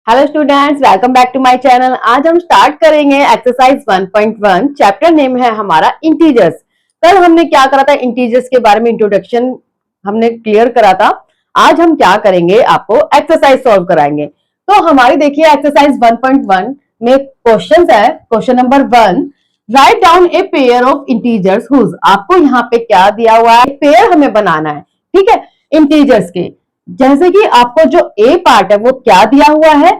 Hello students, welcome back to my channel. आज हम start करेंगे एक्सरसाइज 1.1। चैप्टर नेम है हमारा इंटीजर्स। कल हमने क्या करा था, इंटीजर्स के बारे में इंट्रोडक्शन हमने क्लियर करा था। आज हम क्या करेंगे, आपको एक्सरसाइज सॉल्व कराएंगे। तो हमारी देखिए एक्सरसाइज 1.1 में क्वेश्चन है। Question number 1, write down a pair of integers whose. आपको यहाँ पे क्या दिया हुआ है, पेयर हमें बनाना है, ठीक है, इंटीजर्स के। जैसे कि आपको जो ए पार्ट है वो क्या दिया हुआ है,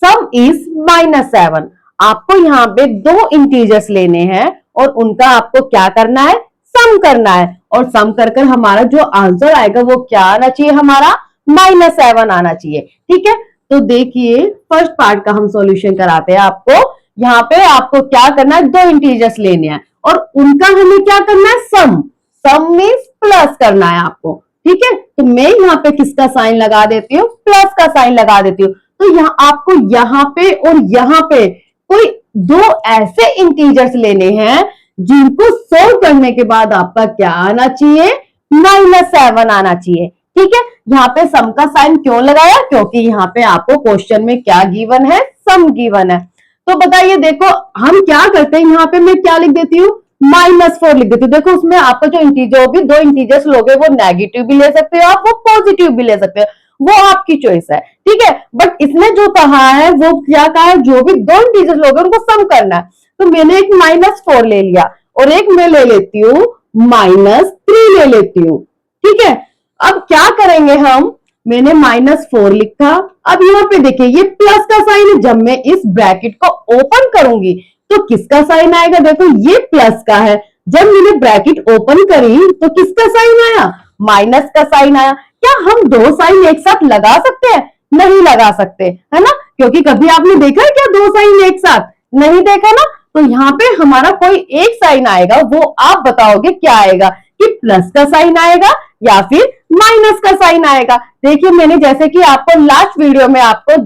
सम इज -7। आपको यहाँ पे दो इंटीजर्स लेने हैं और उनका आपको क्या करना है, सम करना है। और सम कर कर हमारा जो आंसर आएगा वो क्या आना चाहिए, हमारा -7 आना चाहिए, ठीक है। तो देखिए फर्स्ट पार्ट का हम सॉल्यूशन कराते हैं आपको। यहाँ पे आपको क्या करना है, दो इंटीजर्स लेने हैं और उनका हमें क्या करना है, सम। सम मीन्स प्लस करना है आपको, ठीक है। तो मैं यहाँ पे किसका साइन लगा देती हूँ, प्लस का साइन लगा देती हूँ। तो यहाँ आपको यहाँ पे और यहाँ पे कोई दो ऐसे इंटीजर्स लेने हैं जिनको सोल्व करने के बाद आपका क्या आना चाहिए, -7 आना चाहिए, ठीक है। यहाँ पे सम का साइन क्यों लगाया, क्योंकि यहाँ पे आपको क्वेश्चन में क्या गिवन है, सम गिवन है। तो बताइए, देखो हम क्या करते हैं, यहाँ पे मैं क्या लिख देती हूँ, -4 लिख देती हूँ। देखो उसमें आपका जो इंटीजर भी, दो इंटीजर्स लोगे वो नेगेटिव भी ले सकते हो आप, वो पॉजिटिव भी ले सकते हो, वो आपकी चॉइस है, ठीक है। बट इसने जो कहा है वो क्या कहा है, जो भी दो इंटीजर्स लोगे उनको सम करना है। तो मैंने एक -4 ले लिया और एक मैं ले लेती हूँ -3 ले लेती हूँ, ठीक है। अब क्या करेंगे हम, मैंने -4 लिखा। अब यहाँ पे देखिए ये प्लस का साइन है, जब मैं इस ब्रैकेट को ओपन करूंगी तो किसका साइन आएगा, देखो ये प्लस का है। जब मैंने ब्रैकेट ओपन करी तो किसका साइन आया, माइनस का साइन आया। क्या हम दो साइन एक साथ लगा सकते हैं, नहीं लगा सकते, है ना, क्योंकि कभी आपने देखा है क्या दो साइन एक साथ, नहीं देखा ना। तो यहाँ पे हमारा कोई एक साइन आएगा, वो आप बताओगे क्या आएगा, कि प्लस का साइन आएगा या फिर माइनस का साइन आएगा। देखिए मैंने जैसे कि आपको लास्ट वीडियो में आपको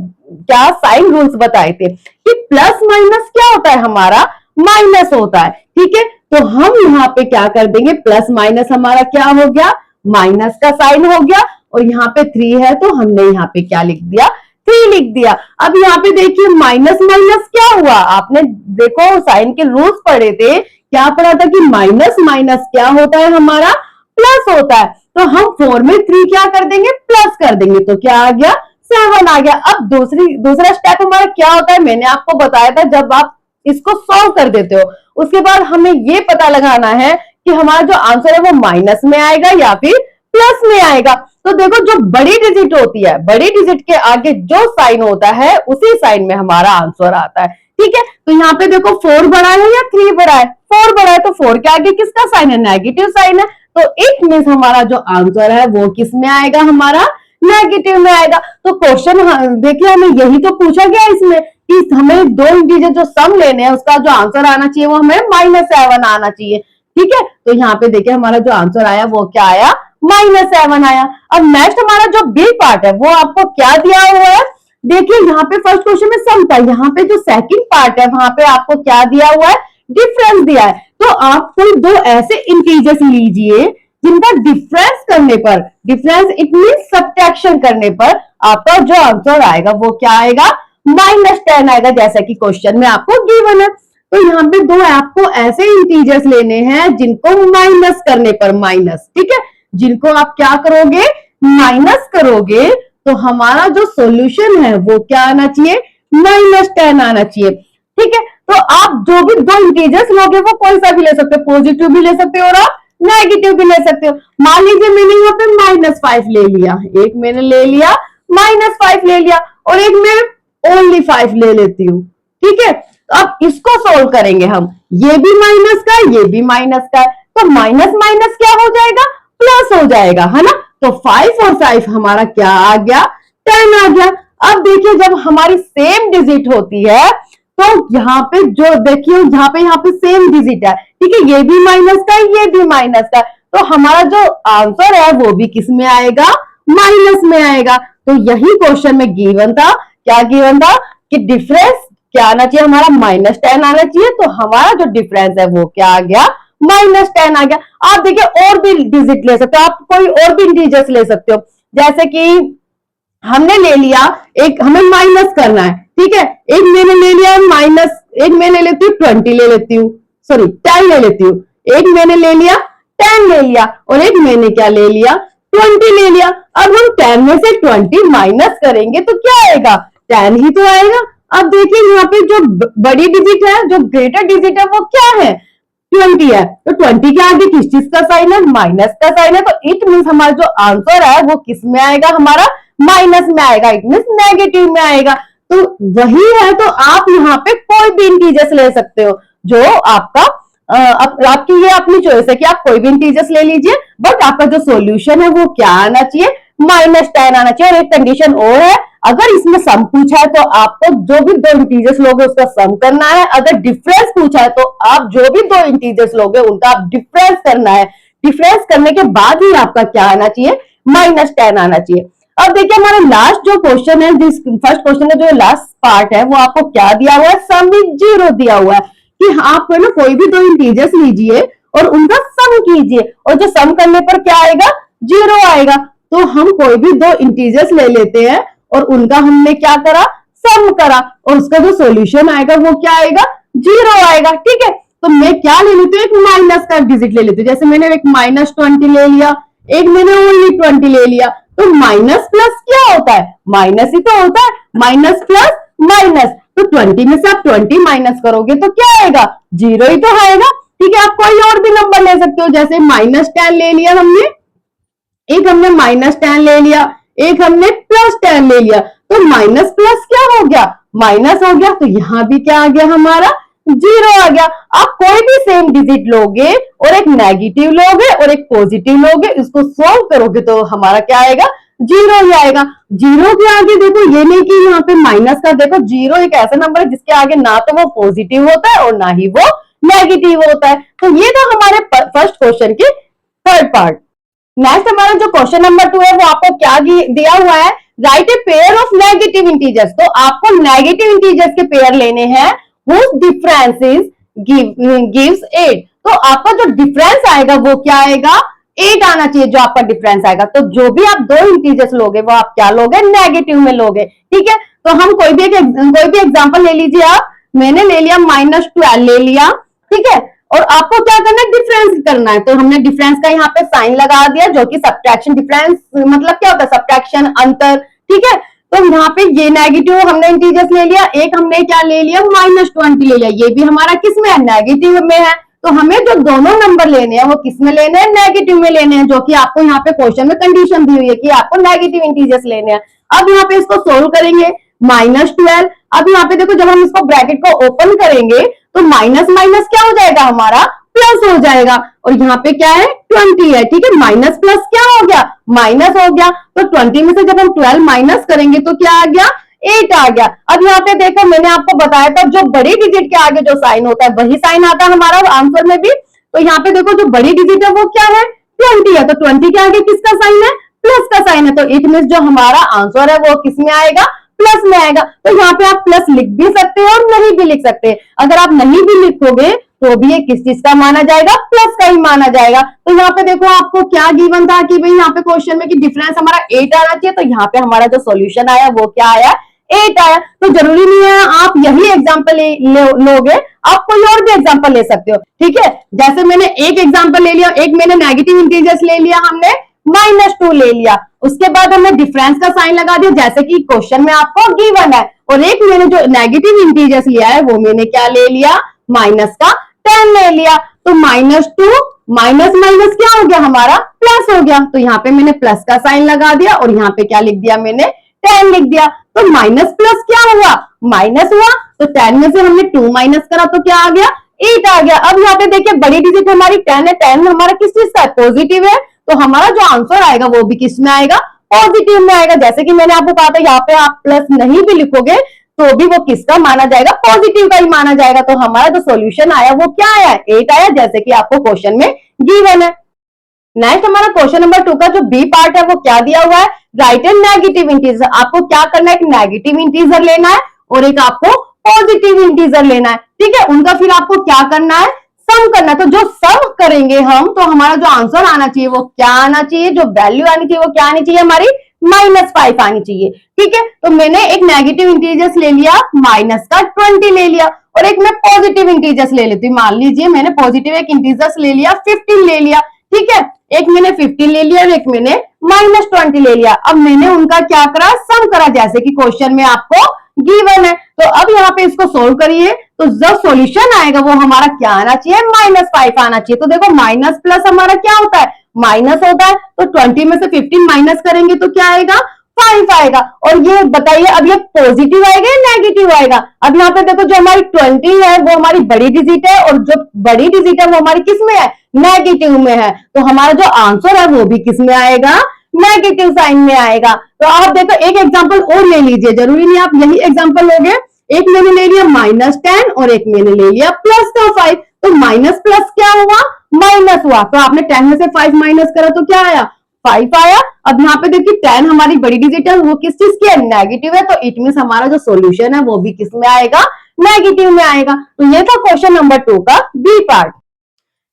क्या साइन रूल्स बताए थे कि प्लस माइनस क्या होता है, हमारा माइनस होता है, ठीक है। तो हम यहाँ पे क्या कर देंगे, प्लस माइनस हमारा क्या हो गया, माइनस का साइन हो गया। और यहाँ पे 3 है तो हमने यहाँ पे क्या लिख दिया, 3 लिख दिया। अब यहाँ पे देखिए माइनस माइनस क्या हुआ, आपने देखो साइन के रूल्स पढ़े थे, क्या पढ़ा था कि माइनस माइनस क्या होता है, हमारा प्लस होता है। तो हम 4 में 3 क्या कर देंगे, प्लस कर देंगे, तो क्या आ गया, 7 आ गया। अब दूसरा स्टेप हमारा क्या होता है, मैंने आपको बताया था, जब आप इसको सॉल्व कर देते हो उसके बाद हमें ये पता लगाना है कि हमारा जो आंसर है वो माइनस में आएगा या फिर प्लस में आएगा। तो देखो जो बड़ी डिजिट होती है, बड़ी डिजिट के आगे जो साइन होता है उसी साइन में हमारा आंसर आता है, ठीक है। तो यहाँ पे देखो 4 बड़ा है या 3 बड़ा है, 4 बड़ा है, तो 4 के आगे किसका साइन है, नेगेटिव साइन है। तो इट मींस हमारा जो आंसर है वो किस में आएगा, हमारा नेगेटिव में आएगा। तो क्वेश्चन देखिए हमें यही तो पूछा गया इसमें कि हमें दो इंटीजर जो सम लेने हैं उसका जो आंसर आना चाहिए वो हमें -7 आना चाहिए, ठीक है। तो यहाँ पे देखिए हमारा जो आंसर आया वो क्या आया, -7 आया। अब नेक्स्ट हमारा जो बी पार्ट है वो आपको क्या दिया हुआ है, देखिए यहाँ पे फर्स्ट क्वेश्चन में सम था, यहाँ पे जो सेकंड पार्ट है वहां पे आपको क्या दिया हुआ है, डिफरेंस दिया है। तो आप कोई दो ऐसे इंटीजर्स लीजिए जिनका डिफरेंस करने पर, डिफरेंस इट मीन सब्ट्रैक्शन करने पर आपका जो आंसर आएगा वो क्या आएगा, -10 आएगा, जैसा कि क्वेश्चन में आपको गिवन है। तो यहाँ पे दो आपको ऐसे इंटीजर्स लेने हैं जिनको माइनस करने पर, माइनस, ठीक है, जिनको आप क्या करोगे, माइनस करोगे, तो हमारा जो सॉल्यूशन है वो क्या आना चाहिए, -10 आना चाहिए, ठीक है। तो आप जो भी दो इंटीजर्स लोगे वो कोई सा भी ले सकते हो, पॉजिटिव भी ले सकते हो और आप नेगेटिव भी ले सकते हो। मान लीजिए मैंने यहाँ पे -5 ले लिया, एक मैंने ले लिया -5 ले लिया और एक मैं ओनली 5 ले लेती हूँ, ठीक है। तो अब इसको सोल्व करेंगे हम, ये भी माइनस का है, ये भी माइनस का है, तो माइनस माइनस क्या हो जाएगा, प्लस हो जाएगा, है ना। तो 5 और 5 हमारा क्या आ गया, 10 आ गया। अब देखिए जब हमारी सेम डिजिट होती है तो यहाँ पे जो देखिए यहाँ पे सेम डिजिट है, ठीक है, ये भी माइनस का है, ये भी माइनस का है, तो हमारा जो आंसर है वो भी किस में आएगा, माइनस में आएगा। तो यही क्वेश्चन में गिवन था, क्या गिवन था कि डिफरेंस क्या आना चाहिए, हमारा -10 आना चाहिए। तो हमारा जो डिफरेंस है वो क्या आ गया, -10 आ गया। आप देखिए और भी डिजिट ले सकते हो, आप कोई और भी इंटीजर्स ले सकते हो, जैसे कि हमने ले लिया, एक हमें माइनस करना है, ठीक है। एक मैंने ले लिया माइनस, एक मैं ले लेती हूँ 20 ले लेती हूँ, सॉरी 10 ले लेती हूँ। एक मैंने ले लिया 10 ले लिया, और एक मैंने क्या ले लिया 20 ले लिया। अब हम 10 में से 20 माइनस करेंगे तो क्या आएगा, 10 ही तो आएगा। अब देखिए यहाँ पे जो बड़ी डिजिट है, जो ग्रेटर डिजिट है वो क्या है, 20 है। तो 20 के आगे किस चीज का साइन है, माइनस का साइन है। तो इट मीन्स हमारा जो आंसर है वो किस में आएगा, हमारा माइनस में आएगा, इट मीन्स नेगेटिव में आएगा। तो वही है, तो आप यहाँ पे कोई भी इंटीजर्स ले सकते हो, जो आपका आपकी ये अपनी चॉइस है कि आप कोई भी इंटीजर्स ले लीजिए, बट आपका जो सॉल्यूशन है वो क्या आना चाहिए, -10 आना चाहिए। और एक कंडीशन और है, अगर इसमें सम पूछा है तो आपको जो भी दो इंटीजर्स लोगे उसका सम करना है। अगर डिफरेंस पूछा है तो आप जो भी दो इंटीजर्स लोगे उनका आप डिफरेंस करना है। डिफरेंस करने के बाद ही आपका क्या आना चाहिए, -10 आना चाहिए। अब देखिए हमारा लास्ट जो क्वेश्चन है, जिस फर्स्ट क्वेश्चन का जो लास्ट पार्ट है वो आपको क्या दिया हुआ है, सम विद जीरो दिया हुआ है कि आप ना कोई भी दो इंटीजर्स लीजिए और उनका सम कीजिए, और जो सम करने पर क्या आएगा, जीरो आएगा। तो हम कोई भी दो इंटीजर्स ले लेते हैं और उनका हमने क्या करा, सम करा, और उसका जो सॉल्यूशन आएगा वो क्या आएगा, जीरो आएगा, ठीक है। तो मैं क्या ले लेती हूँ, एक माइनस का डिजिट ले लेती हूँ। जैसे मैंने एक -20 ले लिया, एक मैंने ओनली 20 ले लिया। तो माइनस प्लस क्या होता है, माइनस ही तो होता है, माइनस प्लस माइनस। तो 20 में से आप 20 माइनस करोगे तो क्या आएगा, जीरो ही तो आएगा, ठीक है। आप कोई और भी नंबर ले सकते हो, जैसे -10 ले लिया हमने, एक हमने -10 ले लिया, एक हमने +10 ले लिया। तो माइनस प्लस क्या हो गया, माइनस हो गया। तो यहां भी क्या आ गया, हमारा जीरो आ गया। आप कोई भी सेम डिजिट लोगे और एक नेगेटिव लोगे और एक पॉजिटिव लोगे, इसको सोल्व करोगे तो हमारा क्या आएगा, जीरो ही आएगा। जीरो के आगे देखो, ये नहीं कि यहाँ पे माइनस का, देखो जीरो एक ऐसा नंबर है जिसके आगे ना तो वो पॉजिटिव होता है और ना ही वो नेगेटिव होता है। तो ये था हमारे फर्स्ट क्वेश्चन की थर्ड पार्ट। नेक्स्ट हमारा जो क्वेश्चन नंबर 2 है वो आपको क्या दिया हुआ है, right A pair of negative integers. तो आपको नेगेटिव इंटीजर्स के पेयर लेने हैं, whose differences gives 8। तो आपका जो डिफरेंस आएगा वो क्या आएगा, 8 आना चाहिए जो आपका डिफरेंस आएगा। तो जो भी आप दो इंटीजर्स लोगे वो आप क्या लोगे, नेगेटिव में लोगे, ठीक है। तो हम कोई भी एग्जांपल ले लीजिए आप, मैंने ले लिया -12 ले लिया, ठीक है। और आपको क्या करना है, डिफरेंस करना है। तो हमने डिफरेंस का यहाँ पे साइन लगा दिया, जो कि सब्ट्रैक्शन, डिफरेंस मतलब क्या होता है, सब्ट्रैक्शन, अंतर, ठीक है। तो यहाँ पे ये नेगेटिव हमने इंटीजर्स ले लिया, एक हमने क्या ले लिया, -20 ले लिया, ये भी हमारा किस में है, नेगेटिव में है। तो हमें जो दोनों नंबर लेने हैं वो किस में लेने हैं, नेगेटिव में लेने हैं, जो कि आपको यहाँ पे क्वेश्चन में कंडीशन दी हुई है कि आपको नेगेटिव इंटीजर्स लेने हैं। अब यहाँ पे इसको सोल्व करेंगे, -12। अब यहाँ पे देखो, जब हम इसको ब्रैकेट को ओपन करेंगे तो माइनस माइनस क्या हो जाएगा, हमारा प्लस हो जाएगा। और यहाँ पे क्या है, 20 है, ठीक है। माइनस प्लस क्या हो गया, माइनस हो गया। तो 20 में से जब हम 12 माइनस करेंगे तो क्या आ गया, 8 आ गया। अब यहाँ पे देखो, मैंने आपको बताया था जो बड़ी डिजिट के आगे जो साइन होता है वही साइन आता है हमारा आंसर में भी। तो यहाँ पे देखो, जो बड़ी डिजिट है वो क्या है, 20 है। तो 20 के आगे किसका साइन है, प्लस का साइन है। तो इट मींस जो हमारा आंसर है वो किस में आएगा, प्लस में आएगा। तो यहाँ पे आप प्लस लिख भी सकते हैं और नहीं भी लिख सकते। अगर आप नहीं भी लिखोगे तो भी ये किस चीज का माना जाएगा, प्लस का ही माना जाएगा। तो यहाँ पे देखो, आपको क्या गिवन था कि भाई यहाँ पे क्वेश्चन में कि डिफरेंस हमारा 8 आना चाहिए। तो यहाँ पे हमारा जो सॉल्यूशन आया वो क्या आया, 8 आया। तो जरूरी नहीं है आप यही एग्जाम्पल लोगे, आप कोई और भी एग्जाम्पल ले सकते हो, ठीक है। जैसे मैंने एक एग्जाम्पल ले लिया, एक मैंने नेगेटिव इंटीजर्स ले लिया, हमने -2 ले लिया, उसके बाद हमने डिफरेंस का साइन लगा दिया जैसे कि क्वेश्चन में आपको गिवन है। और एक मैंने जो नेगेटिव इंटीजर्स लिया है वो मैंने क्या ले लिया, माइनस का 10 ले लिया। तो -2 माइनस माइनस क्या हो गया, हमारा प्लस हो गया। तो यहाँ पे मैंने प्लस का साइन लगा दिया और यहाँ पे क्या लिख दिया, मैंने 10 लिख दिया। तो माइनस प्लस क्या हुआ, माइनस हुआ। तो 10 में से हमने 2 माइनस करा तो क्या आ गया, 8 आ गया। अब यहाँ पे देखिए, बड़ी डिजिट हमारी 10 है, 10 हमारा किस चीज का है, पॉजिटिव है। तो हमारा जो आंसर आएगा वो भी किस में आएगा, पॉजिटिव में आएगा। जैसे कि मैंने आपको कहा था, यहाँ पे आप प्लस नहीं भी लिखोगे तो भी वो किसका माना जाएगा, पॉजिटिव का ही माना जाएगा। तो हमारा जो सॉल्यूशन आया वो क्या आया, 8 आया, जैसे कि आपको क्वेश्चन में गिवन है। नेक्स्ट हमारा क्वेश्चन नंबर 2 का जो बी पार्ट है वो क्या दिया हुआ है, राइट एंड नेगेटिव इंटीजर। आपको क्या करना है, एक नेगेटिव इंटीजर लेना है और एक आपको पॉजिटिव इंटीजर लेना है, ठीक है। उनका फिर आपको क्या करना है, सम करना है। तो जो सम करेंगे हम, तो हमारा जो आंसर आना चाहिए वो क्या आना चाहिए, जो वैल्यू आनी चाहिए वो क्या आनी चाहिए, हमारी -5 आनी चाहिए। ठीक है, तो मैंने एक नेगेटिव इंटीजर्स ले लिया, माइनस का 20 ले लिया, और एक मैं पॉजिटिव इंटीजर्स ले लेती हूँ। मान लीजिए मैंने पॉजिटिव एक इंटीजर्स ले लिया, 15 ले लिया। ठीक है, एक मैंने 15 ले लिया और एक मैंने -20 ले लिया। अब मैंने उनका क्या करा, सम करा, जैसे कि क्वेश्चन में आपको गिवन है। तो अब यहाँ पे इसको सोल्व करिए, तो जब सॉल्यूशन आएगा वो हमारा क्या आना चाहिए, -5 आना चाहिए। तो देखो माइनस प्लस हमारा क्या होता है, माइनस होता है। तो 20 में से 15 माइनस करेंगे तो क्या आएगा, 5 आएगा। और ये बताइए अब ये पॉजिटिव आएगा या नेगेटिव आएगा। अब यहाँ पे देखो जो हमारी 20 है वो हमारी बड़ी डिजिट है, और जो बड़ी डिजिट है वो हमारी किस में है, नेगेटिव में है। तो हमारा जो आंसर है वो भी किस में आएगा, नेगेटिव साइन में आएगा। तो आप देखो एक एग्जांपल और ले लीजिए, जरूरी नहीं आप यही एग्जांपल लोगे। एक मैंने ले लिया -10 और एक मैंने ले लिया +5। तो माइनस प्लस क्या हुआ, माइनस हुआ। तो आपने 10 में से 5 माइनस करा तो क्या आया, 5 आया। अब यहाँ पे देखिए 10 हमारी बड़ी डिजिट है, वो किस चीज की है, नेगेटिव है। तो इट मींस हमारा जो सॉल्यूशन है वो भी किस में आएगा, नेगेटिव में आएगा। तो ये था क्वेश्चन नंबर 2 का बी पार्ट।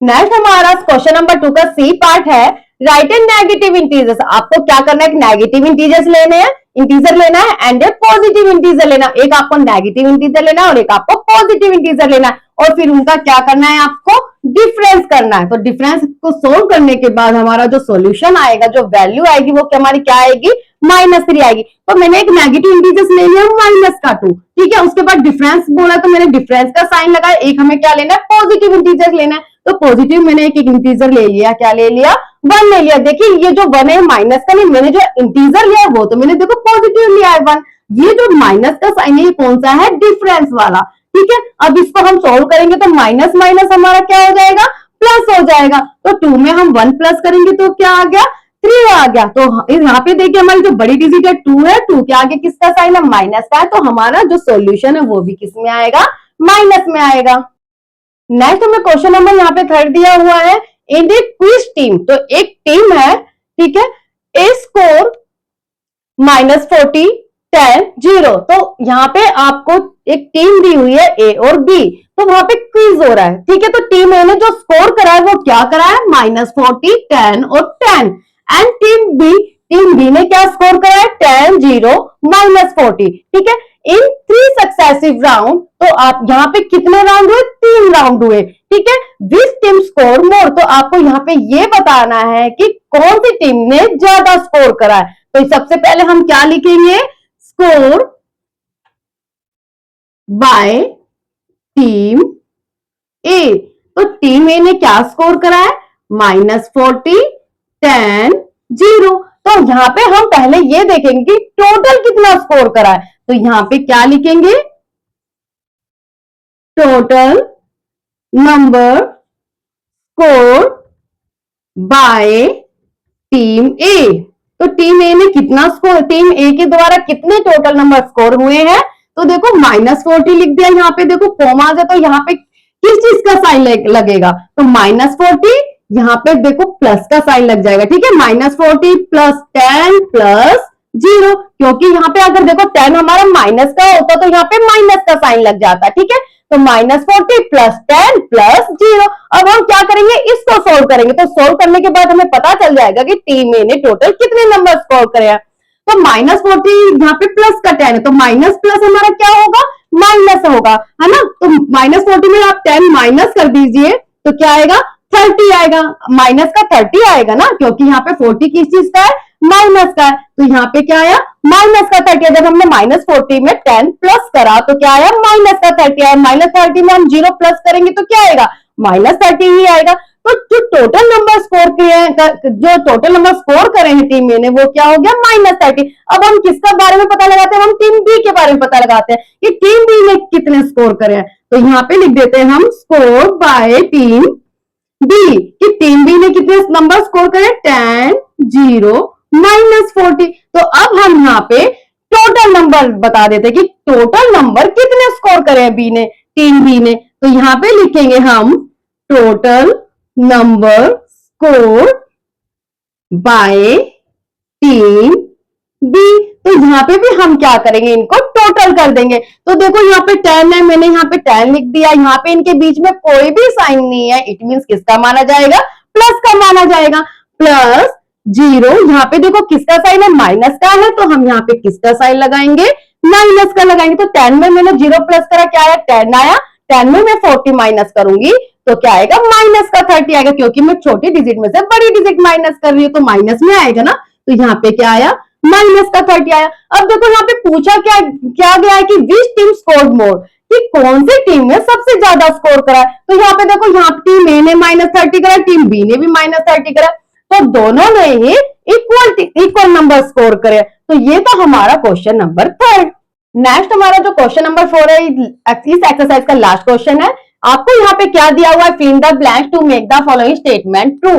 नेक्स्ट हमारा क्वेश्चन नंबर 2 का सी पार्ट है, राइट एंड नेगेटिव इंटीजर्स। आपको क्या करना है, एक नेगेटिव इंटीजर्स लेने हैं, इंटीजर लेना है, एंड ए पॉजिटिव इंटीजर लेना। एक आपको नेगेटिव इंटीजर लेना है और एक आपको पॉजिटिव इंटीजर लेना है, और फिर उनका क्या करना है, आपको डिफरेंस करना है। तो डिफरेंस को सोल्व करने के बाद हमारा जो सॉल्यूशन आएगा, जो वैल्यू आएगी वो हमारी क्या आएगी, -3 आएगी। तो मैंने एक नेगेटिव इंटीजर्स ले लिया -2, ठीक है। उसके बाद डिफरेंस बोला तो मैंने डिफरेंस का साइन लगाया। एक हमें क्या लेना है, पॉजिटिव इंटीजर लेना है। तो पॉजिटिव मैंने एक इंटीजर ले लिया, क्या ले लिया, 1 ले लिया। देखिए ये जो 1 है माइनस का नहीं, मैंने जो इंटीजर लिया वो तो मैंने देखो पॉजिटिव लिया है 1। ये जो माइनस का साइन है ये कौन सा है, डिफरेंस वाला। ठीक है, अब इसको हम सोल्व करेंगे तो माइनस माइनस हमारा क्या हो जाएगा, प्लस हो जाएगा। तो 2 में हम 1 प्लस करेंगे तो क्या आ गया, 3 आ गया। तो यहाँ पे देखिए हमारी जो बड़ी डिजिट है 2 है, 2 के आगे किसका साइन है, माइनस का है। तो हमारा जो सॉल्यूशन है वो भी किस में आएगा, माइनस में आएगा। नेक्स्ट हमें क्वेश्चन नंबर यहाँ पे 3 दिया हुआ है, इन द क्विज टीम। तो एक टीम है, ठीक है, ए स्कोर -40, 10, 0। तो यहाँ पे आपको एक टीम दी हुई है ए और बी, तो वहां पे क्विज हो रहा है। ठीक है, तो टीम ए ने जो स्कोर करा है वो क्या करा है, -40, 10 और 10। एंड टीम बी ने क्या स्कोर करा है, 10, 0, -40। ठीक है, इन 3 सक्सेसिव राउंड। तो आप यहाँ पे कितने राउंड हुए, 3 राउंड हुए। ठीक है, विच टीम स्कोर मोर। तो आपको यहाँ पे ये बताना है कि कौन सी टीम ने ज्यादा स्कोर करा है। तो सबसे पहले हम क्या लिखेंगे, स्कोर बाय टीम ए। तो टीम ए ने क्या स्कोर करा है, -40, 10, 0। तो यहाँ पे हम पहले ये देखेंगे कि टोटल कितना स्कोर करा है। तो यहाँ पे क्या लिखेंगे, total number score by team A. तो टीम ए ने कितना स्कोर, टीम ए के द्वारा कितने टोटल नंबर स्कोर हुए हैं। तो देखो -40 लिख दिया, यहाँ पे देखो कॉमा है, तो यहाँ पे किस चीज का साइन लगेगा, तो -40, यहाँ पे देखो प्लस का साइन लग जाएगा। ठीक है, -40 + 10 + 0, क्योंकि यहाँ पे अगर देखो 10 हमारा माइनस का होता तो यहाँ पे माइनस का साइन लग जाता। ठीक है, तो -40 + 10 + 0। अब हम क्या करेंगे, इसको सोल्व करेंगे। तो सोल्व करने के बाद हमें पता चल जाएगा कि टीम ए ने टोटल कितने नंबर स्कोर करे हैं। तो -40 यहाँ पे प्लस का 10 है, तो माइनस प्लस हमारा क्या होगा, माइनस होगा, है ना। तो -40 में आप 10 माइनस कर दीजिए तो क्या आएगा, 30 आएगा। माइनस का 30 आएगा ना, क्योंकि यहाँ पे 40 किस चीज का है, माइनस का है। तो यहाँ पे क्या आया, माइनस का 30। जब हमने -40 में 10 प्लस करा तो क्या आया, माइनस का 30 आया। -30 में हम 0 प्लस करेंगे तो क्या आएगा, -30 ही आएगा। तो जो टोटल नंबर स्कोर किए हैं, जो टोटल नंबर स्कोर करे हैं टीम ए ने, वो क्या हो गया, -30। अब हम किसका बारे में पता लगाते हैं, हम टीम बी के बारे में पता लगाते हैं कि टीम बी ने कितने स्कोर करे हैं। तो यहाँ पे लिख देते हैं हम स्कोर बाय टीम बी, कि टीम बी ने कितने नंबर स्कोर करे, 10, 0, -40। तो अब हम यहाँ पे टोटल नंबर बता देते हैं कि टोटल नंबर कितने स्कोर करे हैं बी ने, टीम बी ने। तो यहाँ पे लिखेंगे हम total number score by team B. तो यहाँ पे भी हम क्या करेंगे, इनको टोटल कर देंगे। तो देखो यहाँ पे 10 है, मैंने यहाँ पे 10 लिख दिया। यहाँ पे इनके बीच में कोई भी साइन नहीं है, इट मींस किसका माना जाएगा, प्लस का माना जाएगा। प्लस जीरो, यहाँ पे देखो किसका साइन है, माइनस का है, तो हम यहाँ पे किसका साइन लगाएंगे, माइनस का लगाएंगे। तो 10 में मैंने जीरो प्लस करा, क्या आया, 10 आया। 10 में मैं 40 माइनस करूंगी तो क्या आएगा, माइनस का 30 आएगा, क्योंकि मैं छोटी डिजिट में से बड़ी डिजिट माइनस कर रही हूँ तो माइनस में आएगा ना। तो यहाँ पे क्या आया, माइनस का 30 आया। अब देखो यहाँ पे पूछा क्या क्या गया है कि विच टीम स्कोर्ड मोर, कि कौन सी टीम ने सबसे ज्यादा स्कोर करा है। तो यहाँ पे देखो, यहाँ टीम ए ने -30 करा, टीम बी ने भी -30 करा, तो दोनों ने ही इक्वल नंबर स्कोर करे। तो ये तो हमारा क्वेश्चन नंबर 3। नेक्स्ट हमारा जो क्वेश्चन नंबर 4 है, इस एक्सरसाइज का लास्ट क्वेश्चन है। आपको यहाँ पे क्या दिया हुआ है, fill in the blanks to make the following statement true.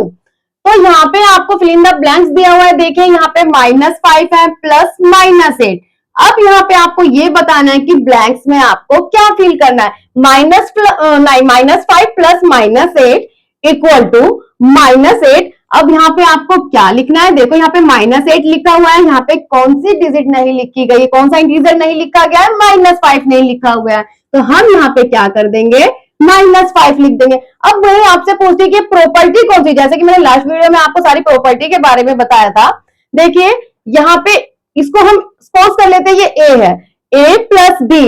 तो यहाँ पे आपको फिल इन द ब्लैंक्स दिया हुआ है, देखिए यहाँ पे -5 है प्लस -8। अब यहाँ पे आपको ये बताना है कि ब्लैंक्स में आपको क्या फिल करना है, -5 प्लस -8 इक्वल टू -8। अब यहाँ पे आपको क्या लिखना है, देखो यहाँ पे -8 लिखा हुआ है, यहाँ पे कौन सी डिजिट नहीं लिखी गई, कौन सा इंटीजर नहीं लिखा गया है, -5 नहीं लिखा हुआ है। तो हम यहाँ पे क्या कर देंगे, -5 लिख देंगे। अब वही आपसे पूछते हैं कि प्रॉपर्टी कौन सी, जैसे कि मैंने लास्ट वीडियो में आपको सारी प्रॉपर्टी के बारे में बताया था। देखिए यहाँ पे इसको हम सपोज कर लेते हैं, ये ए है, a plus B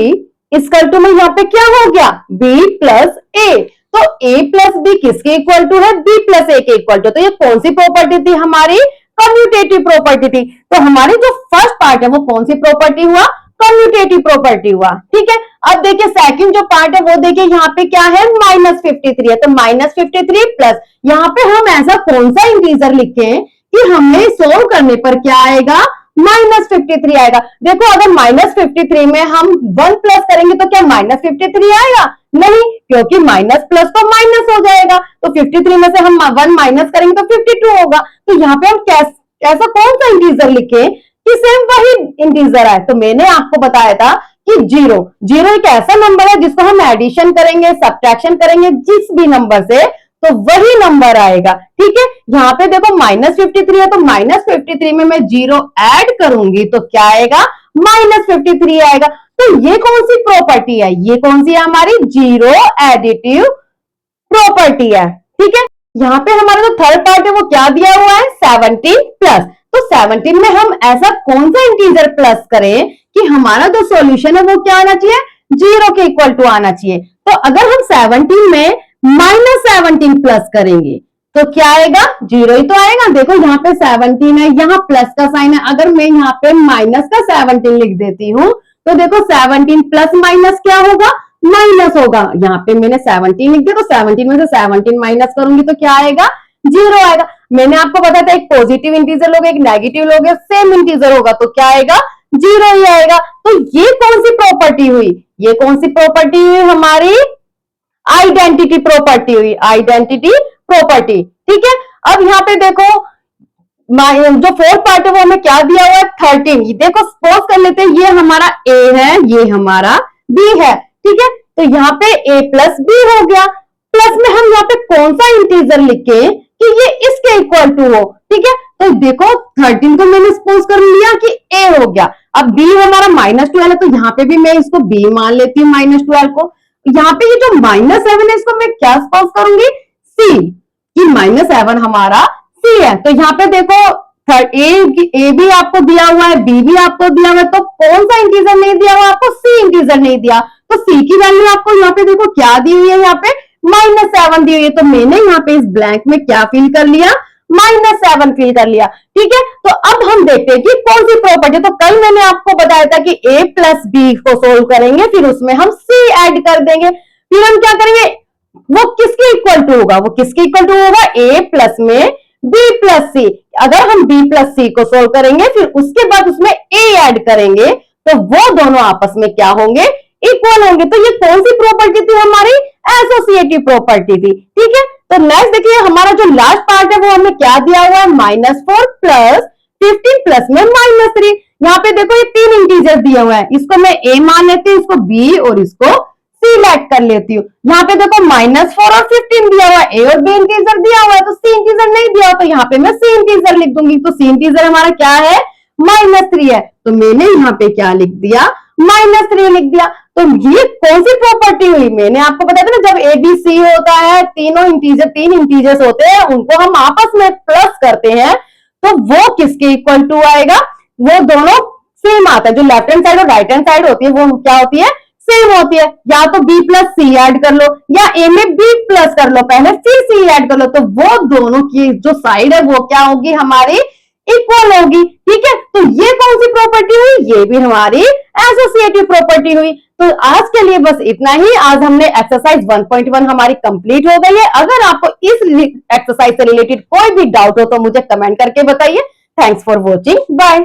is equal to में यहाँ पे क्या हो गया, b प्लस ए। तो a प्लस बी किसके इक्वल टू है, b प्लस ए के इक्वल टू। तो ये कौन सी प्रॉपर्टी थी, हमारी कम्यूटेटिव प्रॉपर्टी थी। तो हमारी जो फर्स्ट पार्ट है वो कौन सी प्रॉपर्टी हुआ, कम्यूटेटिव प्रॉपर्टी हुआ, ठीक है। अब देखिए सेकंड जो पार्ट है वो देखिए यहाँ पे क्या है, -53 है, तो -53 प्लस यहाँ पे हम ऐसा कौन सा इंटीजर लिखे कि हमें सोल्व करने पर क्या आएगा, -53 आएगा। देखो अगर -53 में हम 1 प्लस करेंगे तो क्या -53 आएगा, नहीं, क्योंकि माइनस प्लस तो माइनस हो जाएगा। तो 53 में से हम 1 माइनस करेंगे तो 52 होगा। तो यहाँ पे हम ऐसा कौन सा इंटीजर लिखे कि सेम वही इंटीजर है। तो मैंने आपको बताया था कि जीरो एक ऐसा नंबर है जिसको हम एडिशन करेंगे, सब्ट्रैक्शन करेंगे जिस भी नंबर से, तो वही नंबर आएगा, ठीक है। यहाँ पे देखो -53 है, तो -53 में मैं 0 ऐड करूंगी तो क्या आएगा, -53 आएगा। तो ये कौन सी प्रॉपर्टी है, ये कौन सी है, हमारी जीरो एडिटिव प्रॉपर्टी है, ठीक है। यहाँ पे हमारा जो थर्ड पार्ट है वो क्या दिया हुआ है, 17 प्लस। तो 17 में हम ऐसा कौन सा इंटीजर प्लस करें कि हमारा जो सॉल्यूशन है वो क्या आना चाहिए, 0 के इक्वल टू आना चाहिए। तो अगर हम 17 में -17 प्लस करेंगे तो क्या आएगा, 0 ही तो आएगा। देखो यहाँ पे 17 है, यहाँ प्लस का साइन है, अगर मैं यहाँ पे माइनस का 17 लिख देती हूँ तो देखो 17 प्लस माइनस क्या होगा, माइनस होगा। यहाँ पे मैंने 17 लिख दिया, तो 17 में से 17 माइनस करूंगी तो क्या आएगा, 0 आएगा। मैंने आपको बताया था एक पॉजिटिव इंटीजर लोगे, एक नेगेटिव लोगे, सेम इंटीजर होगा तो क्या आएगा, 0 ही आएगा। तो ये कौन सी प्रॉपर्टी हुई, ये कौन सी प्रॉपर्टी हुई, हमारी आइडेंटिटी प्रॉपर्टी हुई, आइडेंटिटी प्रॉपर्टी, ठीक है। अब यहाँ पे देखो जो फोर्थ पार्ट है वो हमें क्या दिया हुआ है, 13। देखो सपोज कर लेते हैं ये हमारा ए है, ये हमारा बी है, ठीक है। तो यहाँ पे a प्लस बी हो गया, प्लस में हम यहाँ पे कौन सा इंटीजर लिखे कि ये इसके इक्वल टू हो, ठीक है। तो देखो 13 को मैंने सपोज कर लिया कि a हो गया। अब b हमारा -12 है, तो यहाँ पे भी मैं इसको b मान लेती हूँ, -12 को। यहाँ पे ये जो -7 है इसको मैं क्या सपोज करूंगी, c, कि -7 हमारा c है। तो यहाँ पे देखो ए भी आपको दिया हुआ है, बी भी आपको दिया हुआ है, तो कौन सा इंटीजर नहीं दिया हुआ आपको, सी इंटीजर नहीं दिया। तो सी की वैल्यू आपको यहाँ पे देखो क्या दी हुई है, यहाँ पे -7 दी हुई है। तो मैंने यहाँ पे इस ब्लैंक में क्या फिल कर लिया, -7 फिल कर लिया, ठीक है। तो अब हम देखते हैं कि कौन सी प्रॉपर्टी। तो कल मैंने आपको बताया था कि a प्लस बी को सोल्व करेंगे, फिर उसमें हम c ऐड कर देंगे, फिर हम क्या करेंगे, वो किसके इक्वल टू होगा, वो किसके इक्वल टू होगा, a प्लस में b प्लस सी। अगर हम b प्लस सी को सोल्व करेंगे फिर उसके बाद उसमें a ऐड करेंगे तो वो दोनों आपस में क्या होंगे, इक्वल होंगे। तो ये कौन सी प्रॉपर्टी थी, हमारी एसोसिएटिव प्रॉपर्टी थी, ठीक है। तो नेक्स्ट देखिए हमारा जो लास्ट पार्ट है वो हमें क्या दिया हुआ है, -4 प्लस 15 प्लस में -3। यहाँ पे देखो ये 3 इंटीजर दिए हुए हैं, इसको मैं a मान लेती हूँ, इसको b और इसको c लेट कर लेती हूँ। यहाँ पे देखो -4 और 15 दिया हुआ है, a और b इंटीजर दिया हुआ है, तो c इंटीजर नहीं दिया हुआ, तो यहाँ पे मैं c इंटीजर लिख दूंगी। तो c इंटीजर हमारा क्या है, -3 है, तो मैंने यहाँ पे क्या लिख दिया, -3 लिख दिया। तो ये कौन सी प्रॉपर्टी हुई, मैंने आपको बताया था ना, जब ए बी सी होता है, तीन इंटीजर्स होते हैं, उनको हम आपस में प्लस करते हैं तो वो किसके इक्वल टू आएगा, वो दोनों सेम आता है। जो लेफ्ट हैंड साइड और राइट हैंड साइड होती है वो क्या होती है, सेम होती है। या तो b प्लस सी ऐड कर लो या a में b प्लस कर लो पहले, फिर c ऐड कर लो, तो वो दोनों की जो साइड है वो क्या होगी, हमारी इक्वल होगी। ठीक है, तो ये कौन सी प्रॉपर्टी हुई, ये भी हमारी एसोसिएटिव प्रॉपर्टी हुई। तो आज के लिए बस इतना ही। आज हमने एक्सरसाइज 1.1 हमारी कंप्लीट हो गई है। अगर आपको इस एक्सरसाइज से रिलेटेड कोई भी डाउट हो तो मुझे कमेंट करके बताइए। Thanks for watching, bye.